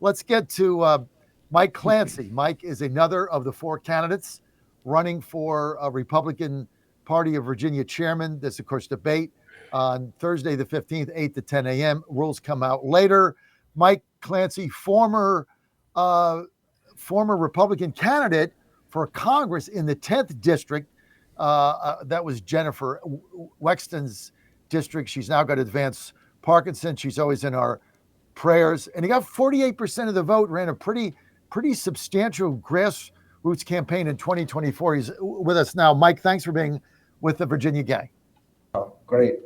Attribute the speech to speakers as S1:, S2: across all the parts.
S1: let's get to Mike Clancy. Mike is another of the four candidates running for a Republican Party of Virginia chairman. This, of course, debate on Thursday the 15th, 8 to 10 a.m. Rules come out later. Mike Clancy, former Republican candidate for Congress in the 10th district. That was Jennifer Wexton's district. She's now got advanced Parkinson. She's always in our prayers. And he got 48% of the vote, ran a pretty substantial grassroots campaign in 2024. He's with us now. Mike, thanks for being with the Virginia Gang.
S2: Oh, great.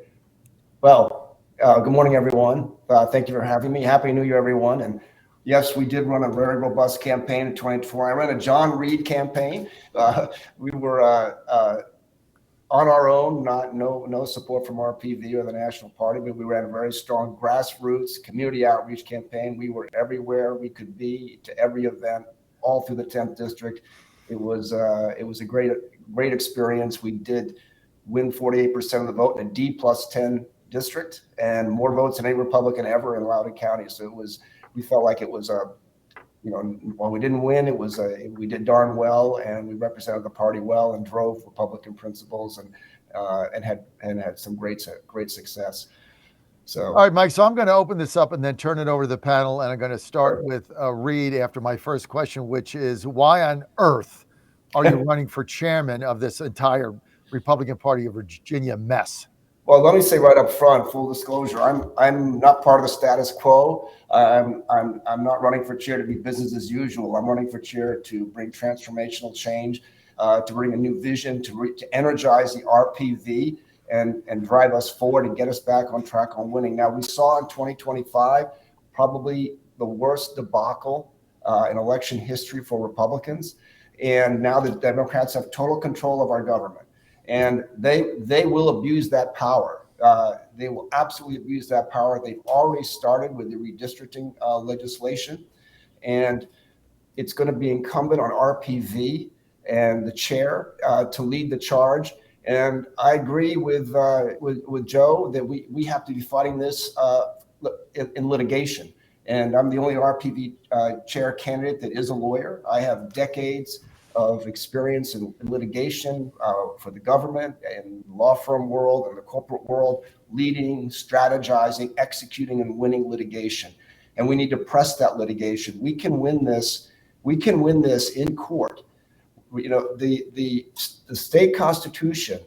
S2: Well, good morning, everyone. Thank you for having me. Happy New Year, everyone. And yes, we did run a very robust campaign in 2024. I ran a John Reed campaign. We were on our own, no support from RPV or the National Party, but we ran a very strong grassroots community outreach campaign. We were everywhere we could be, to every event, all through the 10th district. It was a great experience. We did win 48% of the vote in a D+10 district, and more votes than any Republican ever in Loudoun County. So we felt like it was while we didn't win, we did darn well, and we represented the party well and drove Republican principles and had some great success. So,
S1: all right, Mike. So I'm going to open this up and then turn it over to the panel, and I'm going to start with Reed after my first question, which is, why on earth are you running for chairman of this entire Republican Party of Virginia mess?
S2: Well, let me say right up front, full disclosure, I'm not part of the status quo. I'm not running for chair to be business as usual. I'm running for chair to bring transformational change, to bring a new vision, to energize the RPV and drive us forward and get us back on track on winning. Now, we saw in 2025 probably the worst debacle in election history for Republicans, and now the Democrats have total control of our government. And they will abuse that power. They will absolutely abuse that power. They've already started with the redistricting legislation, and it's going to be incumbent on RPV and the chair to lead the charge. And I agree with Joe that we have to be fighting this in litigation. And I'm the only RPV chair candidate that is a lawyer. I have decades of experience in litigation for the government and law firm world and the corporate world, leading, strategizing, executing, and winning litigation. And we need to press that litigation. We can win this. We can win this in court. The state constitution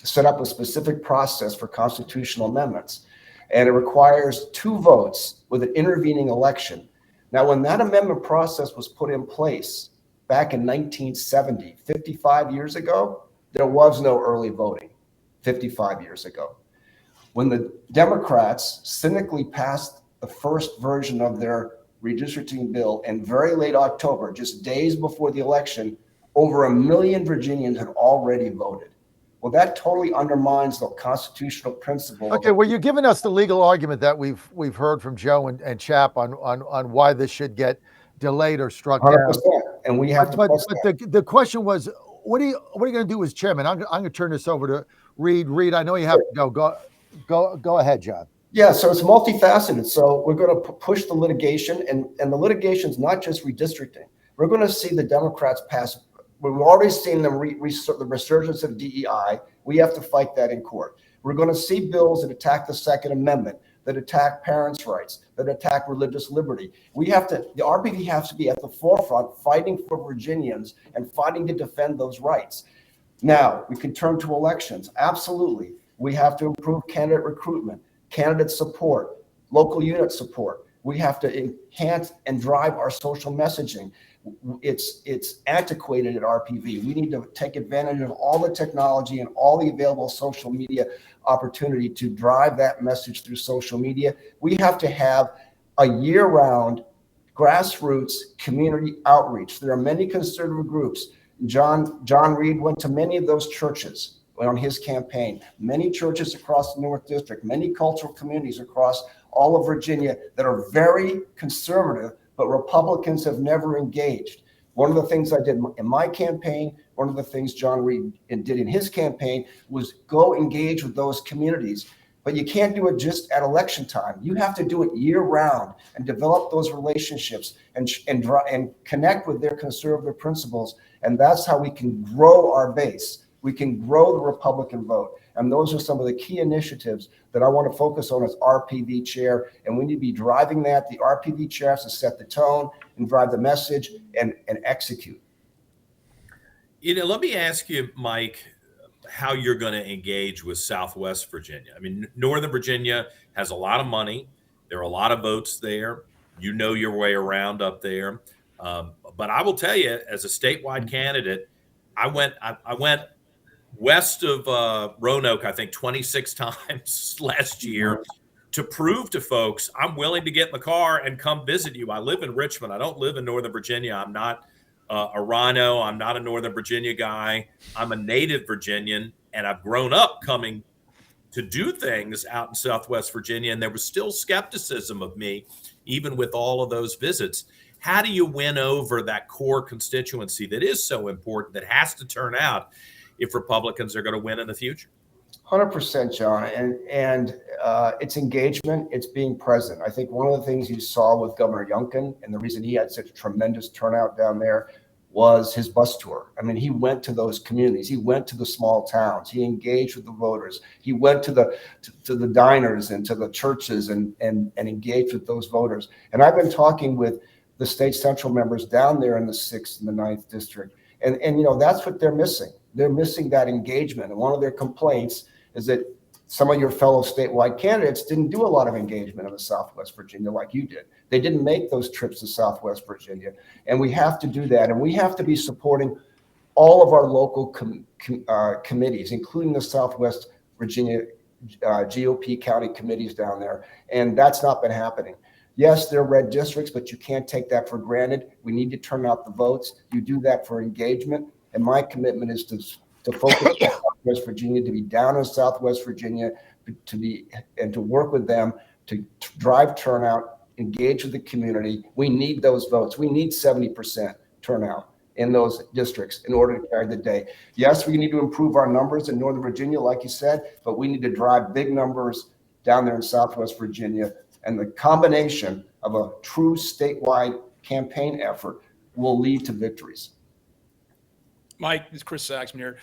S2: set up a specific process for constitutional amendments, and it requires 2 votes with an intervening election. Now, when that amendment process was put in place back in 1970, 55 years ago, there was no early voting 55 years ago. When the Democrats cynically passed the first version of their redistricting bill in very late October, just days before the election, over 1 million Virginians had already voted. Well, that totally undermines the constitutional principle.
S1: Okay, well, you're giving us the legal argument that we've heard from Joe and Chap on why this should get delayed or struck
S2: 100%,
S1: down.
S2: and we have to.
S1: But the question was, what are you going to do as chairman? I'm going to turn this over to Reed. Reed, I know you have to go. Go ahead, John.
S2: Yeah, so it's multifaceted. So we're going to push the litigation, and the litigation is not just redistricting. We're going to see the Democrats pass. We've already seen them the resurgence of DEI. We have to fight that in court. We're going to see bills that attack the Second Amendment, that attack parents' rights, that attack religious liberty. The RPV has to be at the forefront fighting for Virginians and fighting to defend those rights. Now, we can turn to elections. Absolutely. We have to improve candidate recruitment, candidate support, local unit support. We have to enhance and drive our social messaging. It's antiquated at RPV. We need to take advantage of all the technology and all the available social media opportunity to drive that message through social media. We have to have a year-round grassroots community outreach. There are many conservative groups. John Reed went to many of those churches on his campaign, many churches across the North District, many cultural communities across all of Virginia that are very conservative, but Republicans have never engaged. One of the things I did in my campaign, one of the things John Reed did in his campaign was go engage with those communities. but you can't do it just at election time. You have to do it year round and develop those relationships and connect with their conservative principles. And that's how we can grow our base. We can grow the Republican vote. And those are some of the key initiatives that I want to focus on as RPV chair. And we need to be driving that. The RPV chair has to set the tone and drive the message and execute.
S3: Let me ask you, Mike, how you're going to engage with Southwest Virginia. I mean, Northern Virginia has a lot of money. There are a lot of votes there. You know your way around up there. But I will tell you, as a statewide candidate, I went west of Roanoke, I think 26 times last year to prove to folks I'm willing to get in the car and come visit you. I live in Richmond. I don't live in Northern Virginia. I'm not a Rhino. I'm not a Northern Virginia guy. I'm a native Virginian, and I've grown up coming to do things out in Southwest Virginia, and there was still skepticism of me, even with all of those visits. How do you win over that core constituency that is so important, that has to turn out if Republicans are going to win in the future?
S2: 100%, John. And it's engagement, it's being present. I think one of the things you saw with Governor Youngkin, and the reason he had such a tremendous turnout down there, was his bus tour. I mean, he went to those communities. He went to the small towns. He engaged with the voters. He went to the diners and to the churches and engaged with those voters. And I've been talking with the state central members down there in the 6th and the 9th district. And that's what they're missing. They're missing that engagement. And one of their complaints is that some of your fellow statewide candidates didn't do a lot of engagement in the Southwest Virginia like you did. They didn't make those trips to Southwest Virginia. And we have to do that. And we have to be supporting all of our local committees, including the Southwest Virginia GOP county committees down there. And that's not been happening. Yes, they're red districts, but you can't take that for granted. We need to turn out the votes. You do that for engagement. And my commitment is to focus on Southwest Virginia, to be down in Southwest Virginia, to work with them to drive turnout, engage with the community. We need those votes. We need 70% turnout in those districts in order to carry the day. Yes, we need to improve our numbers in Northern Virginia, like you said, but we need to drive big numbers down there in Southwest Virginia. And the combination of a true statewide campaign effort will lead to victories.
S4: Mike, it's Chris Saxman here.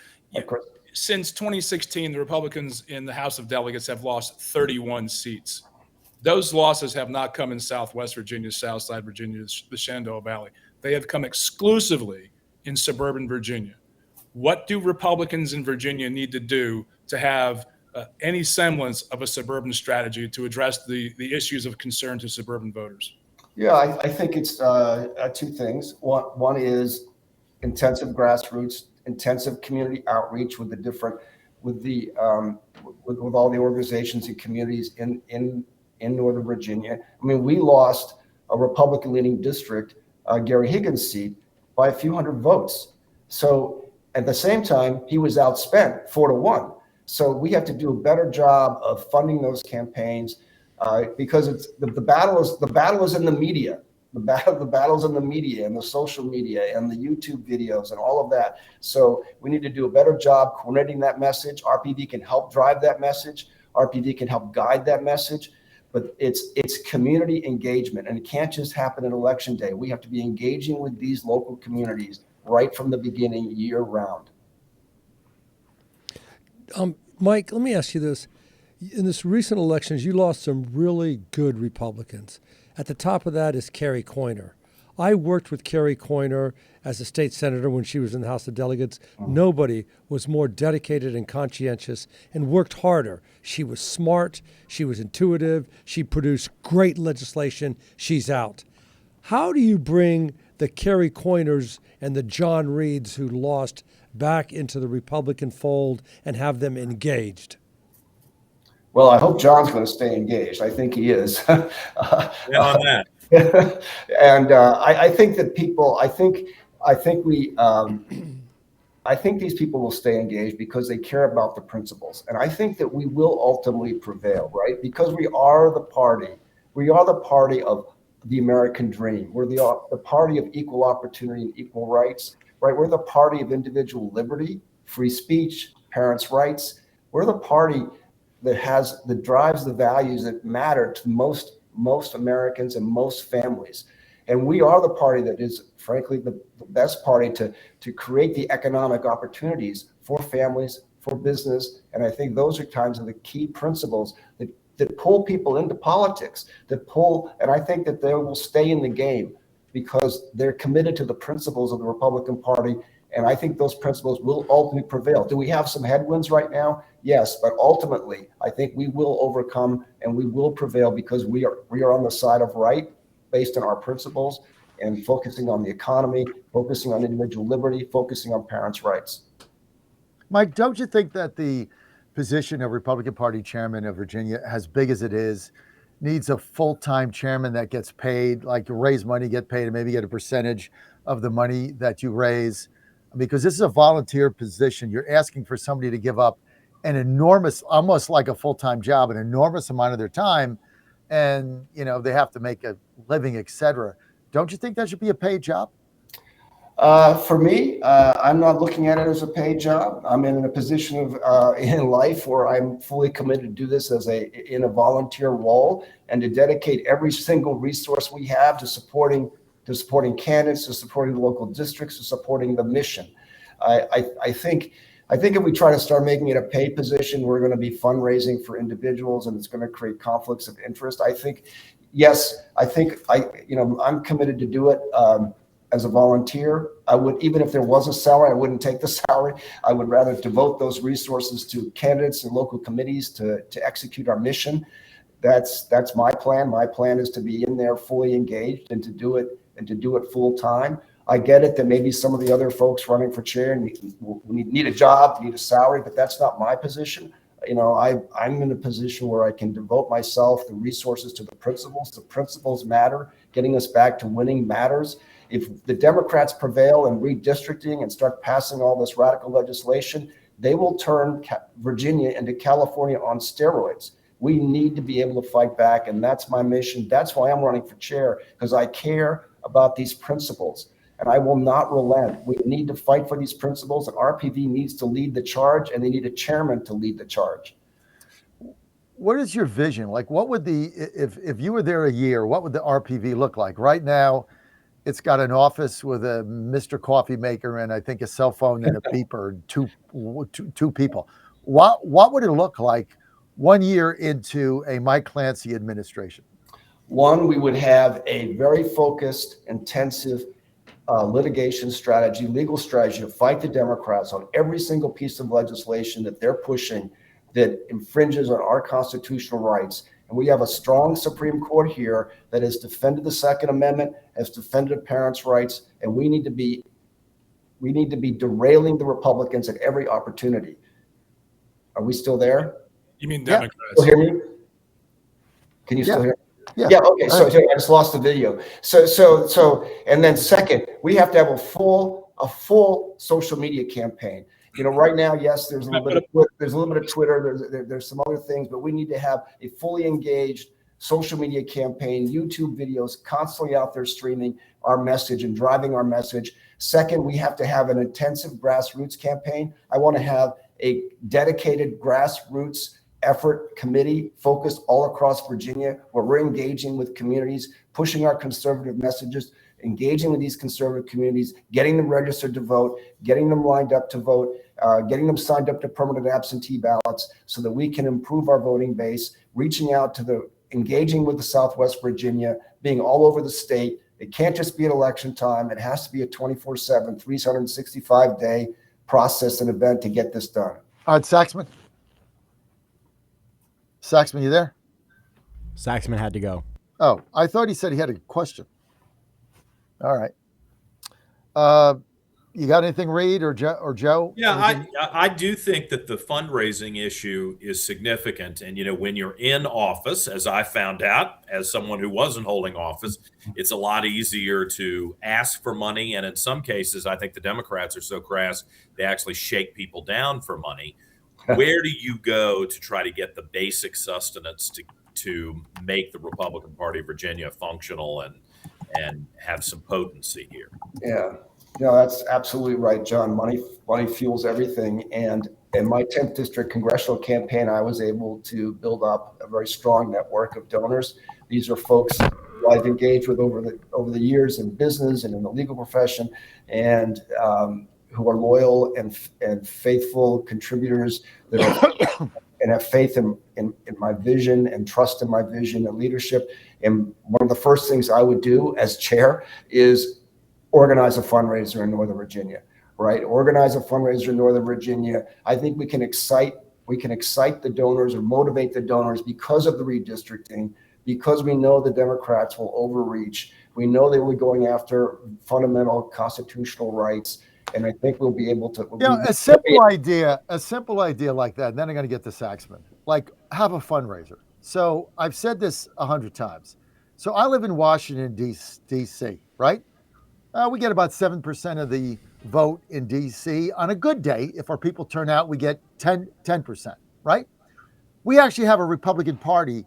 S2: Chris.
S4: Since 2016, the Republicans in the House of Delegates have lost 31 seats. Those losses have not come in Southwest Virginia, Southside Virginia, the Shenandoah Valley. They have come exclusively in suburban Virginia. What do Republicans in Virginia need to do to have any semblance of a suburban strategy to address the issues of concern to suburban voters?
S2: Yeah, I think it's two things. One is intensive grassroots, intensive community outreach with all the organizations and communities in Northern Virginia. I mean, we lost a Republican-leaning district, Gary Higgins' seat, by a few hundred votes. So at the same time, he was outspent 4-1. So we have to do a better job of funding those campaigns because it's the battle is in the media. The battle's in the media and the social media and the YouTube videos and all of that. So we need to do a better job coordinating that message. RPV can help drive that message. RPV can help guide that message. But it's community engagement, and it can't just happen on election day. We have to be engaging with these local communities right from the beginning, year round.
S5: Mike, let me ask you this. In this recent elections, you lost some really good Republicans. At the top of that is Carrie Coyner. I worked with Carrie Coyner as a state senator when she was in the House of Delegates. Nobody was more dedicated and conscientious and worked harder. She was smart. She was intuitive. She produced great legislation. She's out. How do you bring the Carrie Coyners and the John Reeds who lost back into the Republican fold and have them engaged?
S2: Well, I hope John's going to stay engaged. I think he is.
S3: On that.
S2: And I think that people. I think these people will stay engaged because they care about the principles, and I think that we will ultimately prevail, right? Because we are the party. We are the party of the American dream. We're the party of equal opportunity and equal rights, right? We're the party of individual liberty, free speech, parents' rights. We're the party that drives the values that matter to most Americans and most families. And we are the party that is, frankly, the best party to create the economic opportunities for families, for business. And I think those are kinds of the key principles that pull people into politics, and I think that they will stay in the game because they're committed to the principles of the Republican Party. And I think those principles will ultimately prevail. Do we have some headwinds right now? Yes, but ultimately, I think we will overcome and we will prevail because we are on the side of right based on our principles and focusing on the economy, focusing on individual liberty, focusing on parents' rights.
S1: Mike, don't you think that the position of Republican Party chairman of Virginia, as big as it is, needs a full-time chairman that gets paid, like you raise money, get paid, and maybe get a percentage of the money that you raise? Because this is a volunteer position. You're asking for somebody to give up an enormous, almost like a full-time job, an enormous amount of their time, and they have to make a living, etc. Don't you think that should be a paid job?
S2: For me, I'm not looking at it as a paid job. I'm in a position of in life where I'm fully committed to do this in a volunteer role and to dedicate every single resource we have to supporting candidates, to supporting the local districts, to supporting the mission. I think if we try to start making it a paid position, we're going to be fundraising for individuals, and it's going to create conflicts of interest. I'm committed to do it. As a volunteer, I would, even if there was a salary, I wouldn't take the salary. I would rather devote those resources to candidates and local committees to execute our mission. That's my plan. My plan is to be in there fully engaged and to do it full time. I get it that maybe some of the other folks running for chair need a job, need a salary, but that's not my position. I'm in a position where I can devote myself, the resources to the principles. The principles matter. Getting us back to winning matters. If the Democrats prevail in redistricting and start passing all this radical legislation, they will turn Virginia into California on steroids. We need to be able to fight back, and that's my mission. That's why I'm running for chair, because I care about these principles, and I will not relent. We need to fight for these principles, and RPV needs to lead the charge, and they need a chairman to lead the charge.
S1: What is your vision? Like, what would if you were there a year, what would the RPV look like? Right now, it's got an office with a Mr. Coffee Maker and I think a cell phone and a beeper, two people. What would it look like 1 year into a Mike Clancy administration?
S2: One, we would have a very focused, intensive litigation strategy, legal strategy to fight the Democrats on every single piece of legislation that they're pushing that infringes on our constitutional rights. And we have a strong Supreme Court here that has defended the Second Amendment, has defended parents' rights, and we need to be derailing the Republicans at every opportunity. Are we still there?
S4: You mean Democrats?
S2: Still hear me? Can you still hear me?
S1: Yeah.
S2: Okay. So I just lost the video. So, and then second, we have to have a full social media campaign. Right now, yes, there's a little bit of Twitter, there's some other things, but we need to have a fully engaged social media campaign, YouTube videos constantly out there streaming our message and driving our message. Second, we have to have an intensive grassroots campaign. I want to have a dedicated grassroots effort committee focused all across Virginia, where we're engaging with communities, pushing our conservative messages, engaging with these conservative communities, getting them registered to vote, getting them lined up to vote, getting them signed up to permanent absentee ballots so that we can improve our voting base, reaching out to engaging with the Southwest Virginia, being all over the state. It can't just be at election time. It has to be a 24/7, 365-day process and event to get this done.
S1: All right, Saxman, you there?
S6: Saxman had to go.
S1: Oh, I thought he said he had a question. All right. You got anything, Reed or Joe?
S3: Yeah, I do think that the fundraising issue is significant. And, when you're in office, as I found out, as someone who wasn't holding office, it's a lot easier to ask for money. And in some cases, I think the Democrats are so crass, they actually shake people down for money. Where do you go to try to get the basic sustenance to make the Republican Party of Virginia functional and have some potency here?
S2: Yeah. No, that's absolutely right, John. Money fuels everything. And in my 10th district congressional campaign, I was able to build up a very strong network of donors. These are folks who I've engaged with over the years in business and in the legal profession, and who are loyal and faithful contributors that are and have faith in my vision and trust in my vision and leadership. And one of the first things I would do as chair is organize a fundraiser in Northern Virginia, right? Organize a fundraiser in Northern Virginia. I think we can excite the donors or motivate the donors because of the redistricting, because we know the Democrats will overreach. We know they will be going after fundamental constitutional rights. And I think we'll be able to.
S1: A simple idea like that. And then I'm going to get to Saxman. Like, have a fundraiser. So I've said this 100 times. So I live in Washington, D.C., right? We get about 7% of the vote in D.C. On a good day, if our people turn out, we get 10%, right? We actually have a Republican Party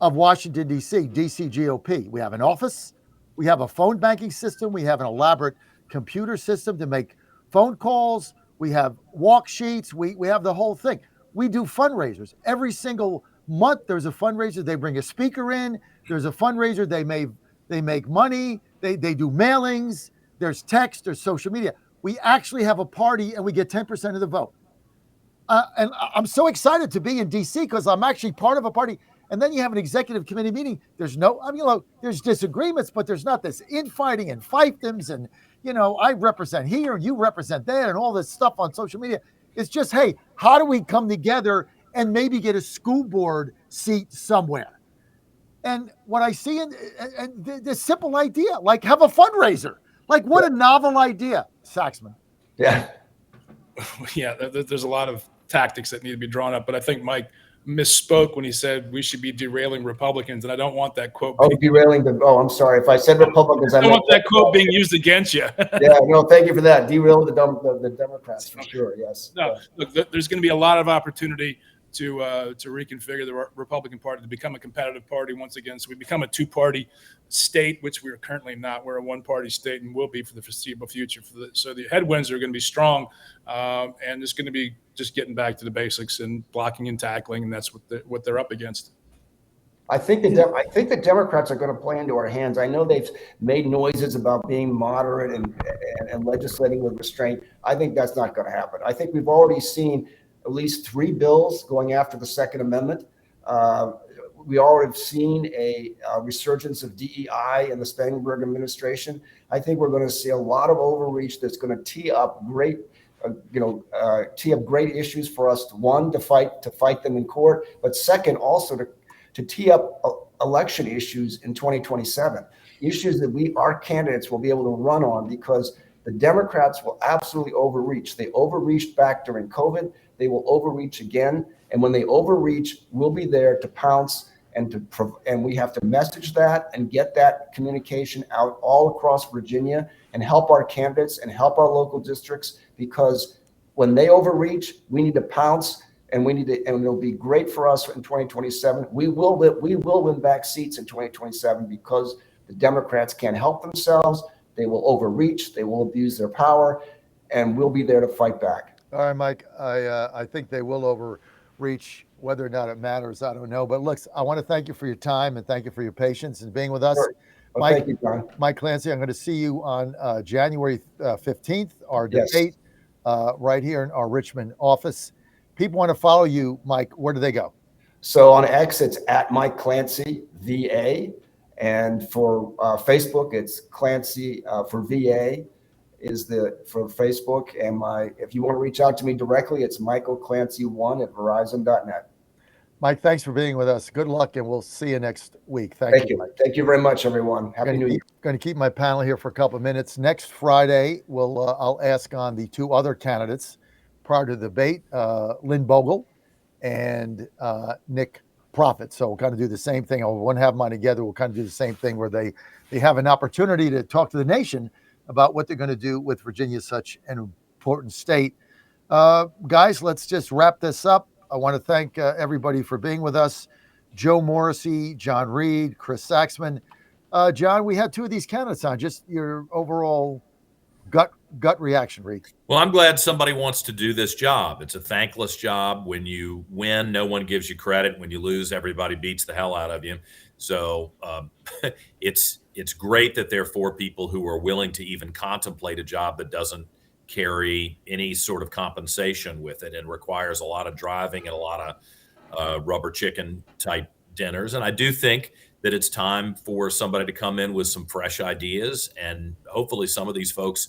S1: of Washington, D.C., D.C. GOP. We have an office. We have a phone banking system. We have an elaborate computer system to make phone calls. We have walk sheets. We have the whole thing. We do fundraisers. Every single month, there's a fundraiser. They bring a speaker in. There's a fundraiser. They make money. They do mailings. There's text. There's social media. We actually have a party, and we get 10% of the vote. And I'm so excited to be in D.C. because I'm actually part of a party. And then you have an executive committee meeting. There's there's disagreements, but there's not this infighting and fiefdoms. And, I represent here, you represent there, and all this stuff on social media. It's just, hey, how do we come together and maybe get a school board seat somewhere? And what I see in this simple idea, like have a fundraiser. Like, what a novel idea, Saxman.
S2: Yeah.
S4: Yeah, there's a lot of tactics that need to be drawn up, but I think Mike misspoke when he said we should be derailing Republicans, and I don't want that quote.
S2: I'm sorry. If I said Republicans,
S4: I don't want that quote being used against you.
S2: Yeah, no, thank you for that. Derail the Democrats for sure. Yes.
S4: No, look, there's going to be a lot of opportunity to reconfigure the Republican Party to become a competitive party once again. So we become a two-party state, which we are currently not. We're a one-party state and will be for the foreseeable future. So the headwinds are going to be strong, and it's going to be just getting back to the basics and blocking and tackling, and that's what they're up against.
S2: I think the Democrats are going to play into our hands. I know they've made noises about being moderate and legislating with restraint. I think that's not going to happen. I think we've already seen at least 3 bills going after the Second Amendment. We already have seen a resurgence of DEI in the Spangenberg administration. I think we're going to see a lot of overreach that's going to tee up great issues for us to fight them in court, but second, also to tee up election issues in 2027, issues that our candidates will be able to run on, because the Democrats will absolutely overreach. They overreached back during COVID. They will overreach again. And when they overreach, we'll be there to pounce and we have to message that and get that communication out all across Virginia and help our candidates and help our local districts, because when they overreach, we need to pounce and it'll be great for us in 2027. We will win back seats in 2027 because the Democrats can't help themselves. They will overreach, they will abuse their power, and we'll be there to fight back.
S1: All right, Mike, I think they will overreach. Whether or not it matters, I don't know. But look, I want to thank you for your time and thank you for your patience and being with us.
S2: Sure. Well,
S1: Mike,
S2: thank you, John.
S1: Mike Clancy, I'm going to see you on January 15th, our
S2: Yes.
S1: debate right here in our Richmond office. People want to follow you, Mike. Where do they go?
S2: So on X, it's at Mike Clancy, VA. And for Facebook, it's Clancy for VA for Facebook. And if you want to reach out to me directly, it's michaelclancy1@verizon.net.
S1: Mike, thanks for being with us. Good luck, and we'll see you next week. Thank you, Mike.
S2: Thank you very much, everyone. Happy New Year.
S1: Going to keep my panel here for a couple of minutes. Next Friday, I'll ask on the 2 other candidates prior to the debate, Lynn Bogle and Nick Profit. So we'll kind of do the same thing. I won't have mine together. We'll kind of do the same thing where they have an opportunity to talk to the nation about what they're going to do with Virginia, such an important state. Guys, let's just wrap this up. I want to thank everybody for being with us. Joe Morrissey, John Reed, Chris Saxman. John, we had 2 of these candidates on. Just your overall gut reaction, Reed.
S3: Well, I'm glad somebody wants to do this job. It's a thankless job. When you win, no one gives you credit. When you lose, everybody beats the hell out of you. So it's great that there are 4 people who are willing to even contemplate a job that doesn't carry any sort of compensation with it and requires a lot of driving and a lot of rubber chicken type dinners. And I do think that it's time for somebody to come in with some fresh ideas, and hopefully some of these folks,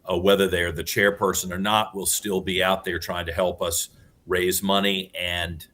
S3: whether they're the chairperson or not, will still be out there trying to help us raise money and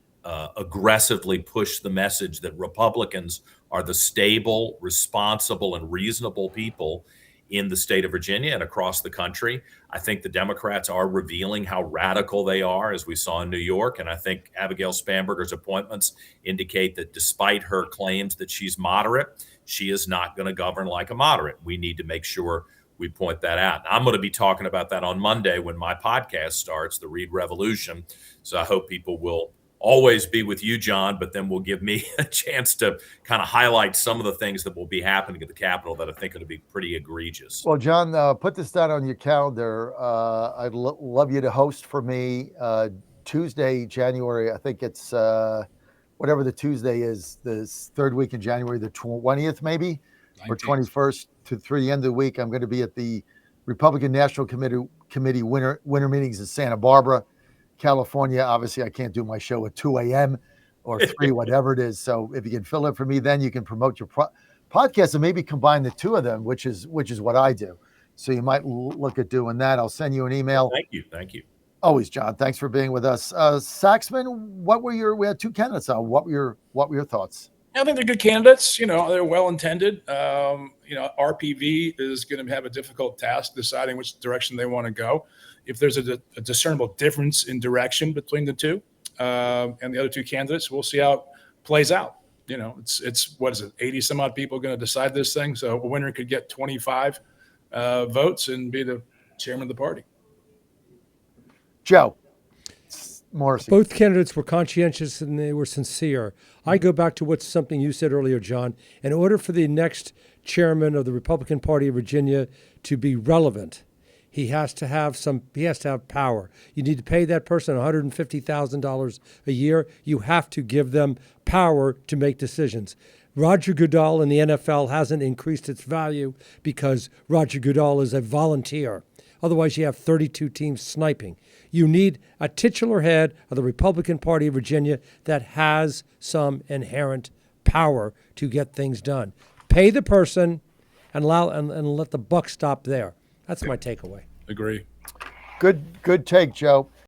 S3: aggressively push the message that Republicans are the stable, responsible, and reasonable people in the state of Virginia and across the country. I think the Democrats are revealing how radical they are, as we saw in New York. And I think Abigail Spanberger's appointments indicate that despite her claims that she's moderate, she is not going to govern like a moderate. We need to make sure we point that out. I'm going to be talking about that on Monday when my podcast starts, The Reed Revolution. So I hope people will always be with you, John, but then will give me a chance to kind of highlight some of the things that will be happening at the Capitol that I think are going to be pretty egregious.
S1: Well, John, put this down on your calendar. I'd love you to host for me Tuesday, January. I think it's whatever the Tuesday is, the third week in January, the 20th maybe, 19th. Or 21st through the end of the week. I'm going to be at the Republican National Committee winter meetings in Santa Barbara, California. Obviously, I can't do my show at 2 a.m. or 3, whatever it is. So if you can fill it for me, then you can promote your podcast and maybe combine the 2 of them, which is what I do. So you might look at doing that. I'll send you an email.
S3: Thank you.
S1: Always, John. Thanks for being with us. Saxman, we had 2 candidates on. What were your thoughts?
S4: I think they're good candidates. They're well-intended. RPV is going to have a difficult task deciding which direction they want to go. If there's a discernible difference in direction between the 2 and the other 2 candidates, we'll see how it plays out. It's what is it, 80 some odd people going to decide this thing. So a winner could get 25 votes and be the chairman of the party.
S1: Joe Morrissey.
S5: Both candidates were conscientious and they were sincere. I go back to something you said earlier, John. In order for the next chairman of the Republican Party of Virginia to be relevant, he has to have power. You need to pay that person $150,000 a year. You have to give them power to make decisions. Roger Goodell in the NFL hasn't increased its value because Roger Goodell is a volunteer. Otherwise, you have 32 teams sniping. You need a titular head of the Republican Party of Virginia that has some inherent power to get things done. Pay the person and let the buck stop there. That's my takeaway.
S4: Agree.
S1: Good take, Joe.